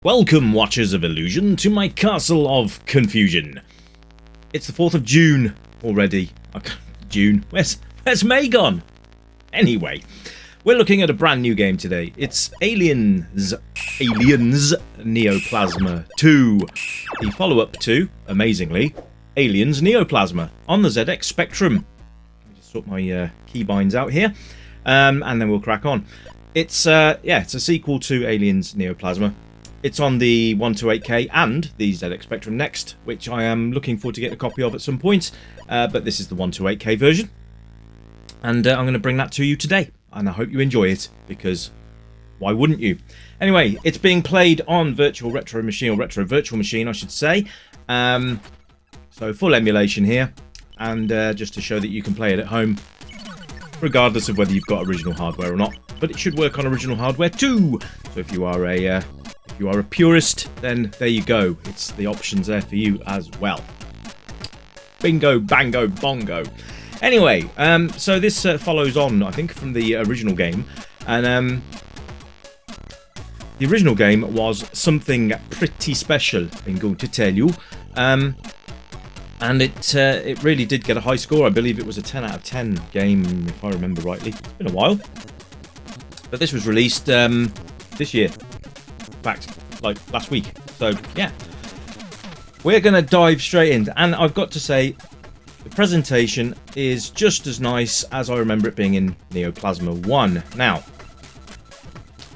Welcome, Watchers of Illusion, to my castle of confusion. It's the 4th of June already. June? Where's May gone? Anyway, we're looking at a brand new game today. It's Aliens Neoplasma 2. The follow-up to, amazingly, Aliens Neoplasma on the ZX Spectrum. Let me just sort my keybinds out here, and then we'll crack on. It's a sequel to Aliens Neoplasma. It's on the 128K and the ZX Spectrum Next, which I am looking forward to get a copy of at some point. But this is the 128K version. And I'm going to bring that to you today. And I hope you enjoy it, because why wouldn't you? Anyway, it's being played on Virtual Retro Machine, or Retro Virtual Machine, I should say. So full emulation here. And just to show that you can play it at home, regardless of whether you've got original hardware or not. But it should work on original hardware too. So if you are a purist, then there you go. It's the options there for you as well. Bingo, bango, bongo. Anyway, so this follows on, I think, from the original game. And the original game was something pretty special, I'm going to tell you. And it really did get a high score. I believe it was a 10 out of 10 game, if I remember rightly. It's been a while. But this was released this year. In fact, like last week. So yeah, we're gonna dive straight in, and I've got to say the presentation is just as nice as I remember it being in Neoplasma 1. Now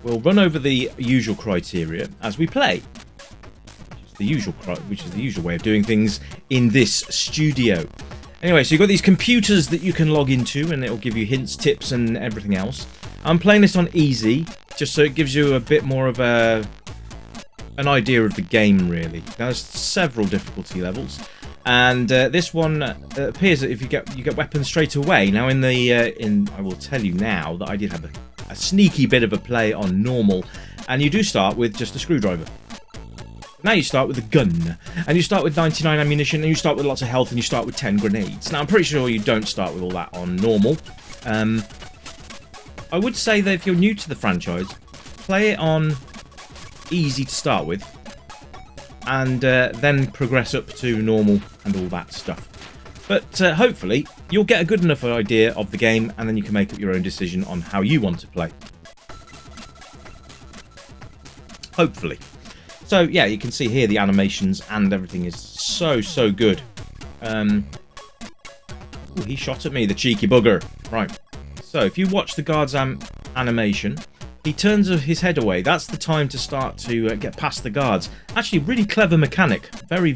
we'll run over the usual criteria as we play, which is the usual way of doing things in this studio. Anyway, so you've got these computers that you can log into, and it'll give you hints, tips, and everything else. I'm playing this on easy, just so it gives you a bit more of an idea of the game, really. There's several difficulty levels, and this one appears that if you get weapons straight away. Now, I will tell you now that I did have a sneaky bit of a play on normal, and you do start with just a screwdriver. Now you start with a gun, and you start with 99 ammunition, and you start with lots of health, and you start with 10 grenades. Now, I'm pretty sure you don't start with all that on normal. I would say that if you're new to the franchise, play it on easy to start with, and then progress up to normal and all that stuff. But hopefully you'll get a good enough idea of the game, and then you can make up your own decision on how you want to play. Hopefully. So yeah, you can see here the animations and everything is so good. Ooh, he shot at me, the cheeky bugger. Right. So if you watch the guard's animation, he turns his head away. That's the time to start to get past the guards. Actually, really clever mechanic. Very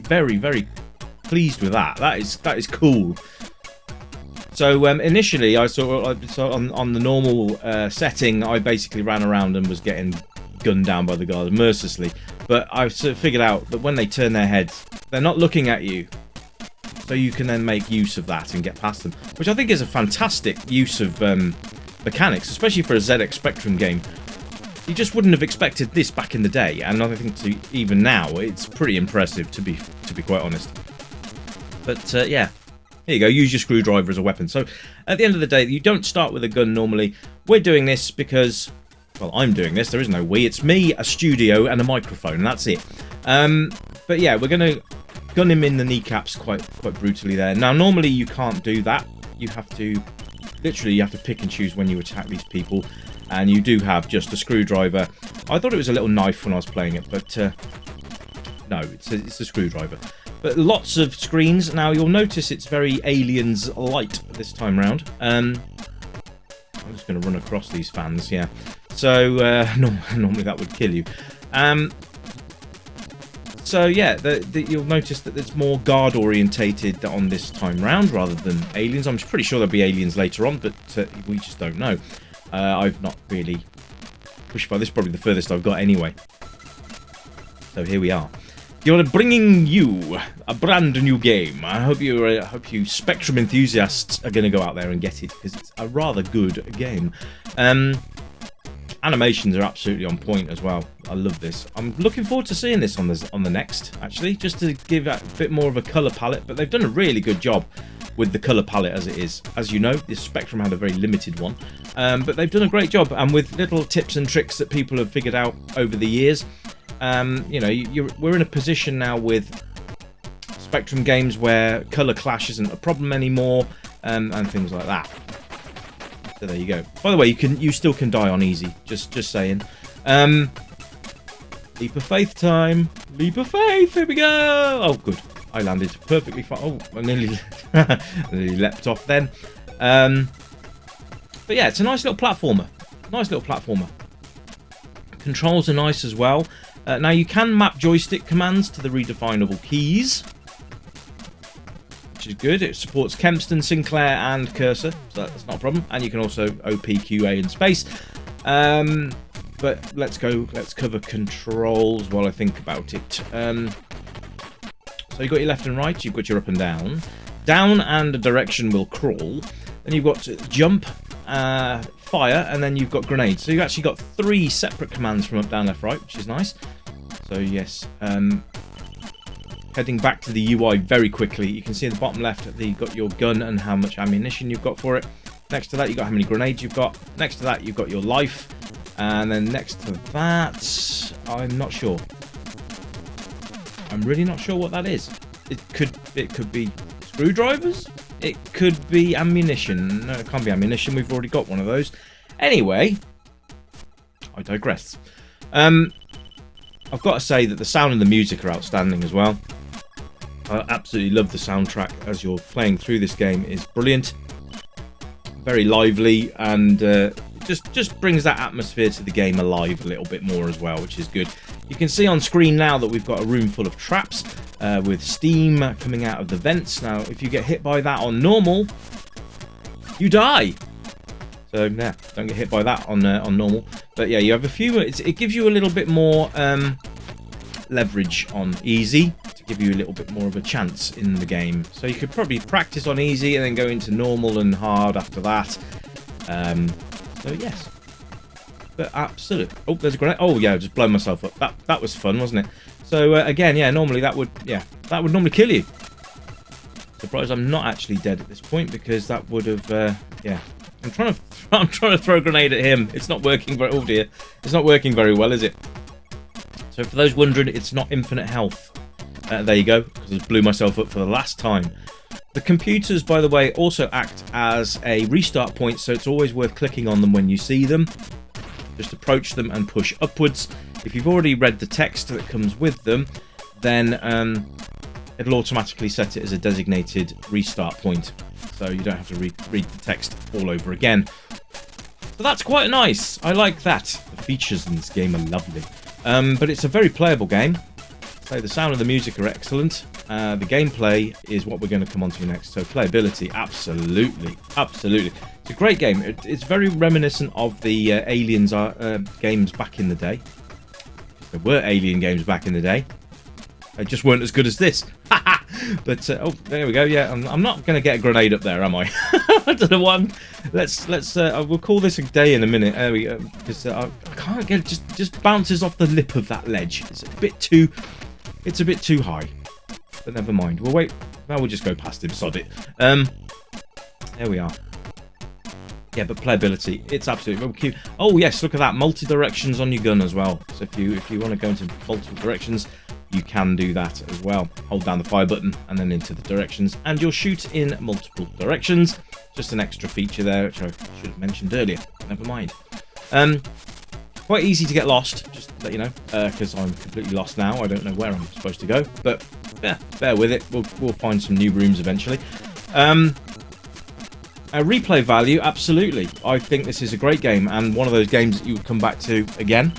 pleased with that. That is cool. So initially, I saw on the normal setting, I basically ran around and was getting gunned down by the guards mercilessly. But I sort of figured out that when they turn their heads, they're not looking at you. So you can then make use of that and get past them, which I think is a fantastic use of mechanics, especially for a ZX Spectrum game. You just wouldn't have expected this back in the day, and I think even now it's pretty impressive, to be quite honest. But yeah, here you go. Use your screwdriver as a weapon. So at the end of the day, you don't start with a gun normally. We're doing this because, well, I'm doing this. There is no we. It's me, a studio, and a microphone, and that's it. But yeah, we're gonna gun him in the kneecaps quite brutally there. Now, normally you can't do that. You have to pick and choose when you attack these people, and you do have just a screwdriver. I thought it was a little knife when I was playing it, but no, it's a screwdriver. But lots of screens. Now you'll notice it's very Aliens light this time round. I'm just going to run across these fans, yeah. So normally that would kill you. So yeah, you'll notice that there's more guard orientated on this time round rather than aliens. I'm pretty sure there'll be aliens later on, but we just don't know. I've not really pushed by this. Probably the furthest I've got anyway. So here we are. You're bringing you a brand new game. I hope you Spectrum enthusiasts are going to go out there and get it, because it's a rather good game. Animations are absolutely on point as well. I love this. I'm looking forward to seeing this on the Next, actually, just to give it a bit more of a colour palette. But they've done a really good job with the colour palette as it is. As you know, this Spectrum had a very limited one, but they've done a great job, and with little tips and tricks that people have figured out over the years, You know, we're in a position now with Spectrum games where colour clash isn't a problem anymore, and things like that. So there you go. By the way, you still can die on easy. Just saying. Leap of faith time. Leap of faith. Here we go. Oh, good. I landed perfectly fine. Oh, I nearly leapt off then. But yeah, it's a nice little platformer. Nice little platformer. Controls are nice as well. Now you can map joystick commands to the redefinable keys, which is good. It supports Kempston, Sinclair, and cursor, so that's not a problem. And you can also OP, QA, and space. But let's cover controls while I think about it. So you've got your left and right, you've got your up and down. Down and a direction will crawl. Then you've got jump, fire, and then you've got grenades. So you've actually got 3 separate commands from up, down, left, right, which is nice. So yes, heading back to the UI very quickly, you can see at the bottom left that you've got your gun and how much ammunition you've got for it. Next to that, you've got how many grenades you've got. Next to that, you've got your life. And then next to that, I'm not sure. I'm really not sure what that is. It could be screwdrivers. It could be ammunition. No, it can't be ammunition. We've already got one of those. Anyway, I digress. I've got to say that the sound and the music are outstanding as well. I absolutely love the soundtrack as you're playing through this game. It's brilliant, very lively, and just brings that atmosphere to the game alive a little bit more as well, which is good. You can see on screen now that we've got a room full of traps with steam coming out of the vents. Now, if you get hit by that on normal, you die. So yeah, don't get hit by that on normal. But yeah, you have a few. It gives you a little bit more leverage on easy to give you a little bit more of a chance in the game. So you could probably practice on easy and then go into normal and hard after that. So yes, but absolutely. Oh, there's a grenade. Oh yeah, I just blown myself up. That was fun, wasn't it? So again, yeah, normally that would normally kill you. Surprised I'm not actually dead at this point, because that would have yeah. I'm trying to throw a grenade at him. It's not working very. Oh dear, it's not working very well, is it? So for those wondering, it's not infinite health. There you go, because I blew myself up for the last time. The computers, by the way, also act as a restart point, so it's always worth clicking on them when you see them. Just approach them and push upwards. If you've already read the text that comes with them, then it'll automatically set it as a designated restart point, so you don't have to read the text all over again. So that's quite nice. I like that. The features in this game are lovely. But it's a very playable game. So the sound and the music are excellent. The gameplay is what we're going to come on to next. So playability, absolutely. It's a great game. It's very reminiscent of the Aliens games back in the day. There were Alien games back in the day. They just weren't as good as this. But oh, there we go. Yeah, I'm not going to get a grenade up there, am I? I don't know what. We'll call this a day in a minute. There we go. Because I can't get it. Just bounces off the lip of that ledge. It's a bit too high. But never mind. We'll wait. Now we'll just go past him. Sod it. There we are. Yeah, but playability, it's absolutely cute. Oh yes, look at that. Multi-directions on your gun as well. So if you want to go into multiple directions, you can do that as well. Hold down the fire button and then into the directions, and you'll shoot in multiple directions. Just an extra feature there, which I should have mentioned earlier. Never mind. Quite easy to get lost, just to let you know, because I'm completely lost now. I don't know where I'm supposed to go, but yeah, bear with it. We'll find some new rooms eventually. Replay value, absolutely. I think this is a great game, and one of those games that you would come back to again.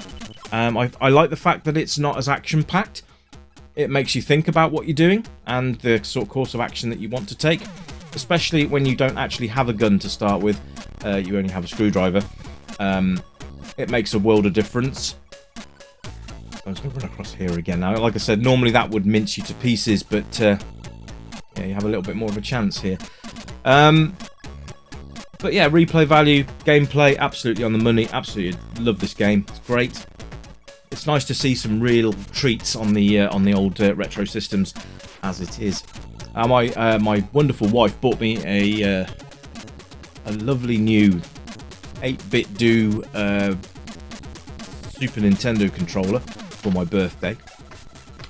I like the fact that it's not as action-packed. It makes you think about what you're doing and the sort of course of action that you want to take, especially when you don't actually have a gun to start with. You only have a screwdriver. It makes a world of difference. I'm just going to run across here again now. Like I said, normally that would mince you to pieces, but yeah, you have a little bit more of a chance here. But yeah, replay value, gameplay, absolutely on the money. Absolutely love this game. It's great. It's nice to see some real treats on the old retro systems, as it is. My wonderful wife bought me a lovely new 8-bit do Super Nintendo controller. for my birthday.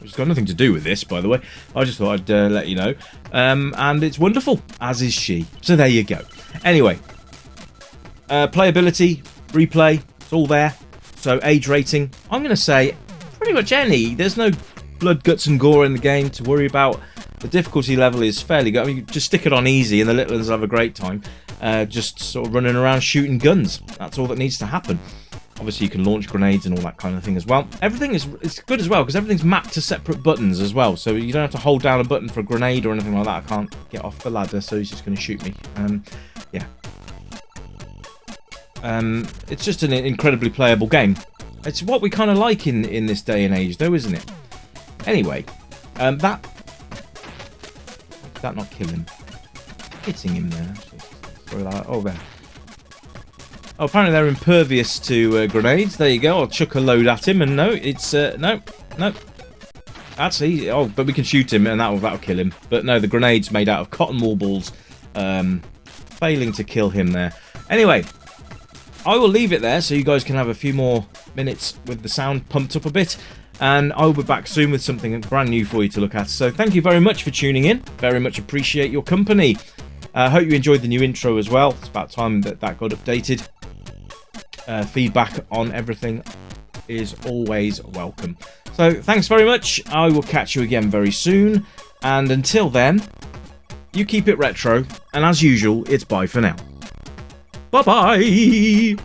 It's got nothing to do with this, by the way. I just thought I'd let you know. And it's wonderful, as is she. So there you go. Anyway, playability, replay, it's all there. So age rating, I'm going to say pretty much any. There's no blood, guts and gore in the game to worry about. The difficulty level is fairly good. I mean, you just stick it on easy and the little ones will have a great time. Just sort of running around shooting guns. That's all that needs to happen. Obviously, you can launch grenades and all that kind of thing as well. Everything is good as well, because everything's mapped to separate buttons as well. So you don't have to hold down a button for a grenade or anything like that. I can't get off the ladder, so he's just going to shoot me. Yeah. It's just an incredibly playable game. It's what we kind of like in this day and age, though, isn't it? Anyway, that... Did that not kill him? Hitting him there. Oh, there. Oh, apparently they're impervious to grenades. There you go. I'll chuck a load at him, and no, it's no. That's easy. Oh, but we can shoot him, and that'll kill him. But no, the grenade's made out of cotton wool balls, failing to kill him there. Anyway, I will leave it there so you guys can have a few more minutes with the sound pumped up a bit, and I'll be back soon with something brand new for you to look at. So thank you very much for tuning in. Very much appreciate your company. I hope you enjoyed the new intro as well. It's about time that got updated. Feedback on everything is always welcome. So thanks very much. I will catch you again very soon. And until then, you keep it retro. And as usual, it's bye for now. Bye-bye.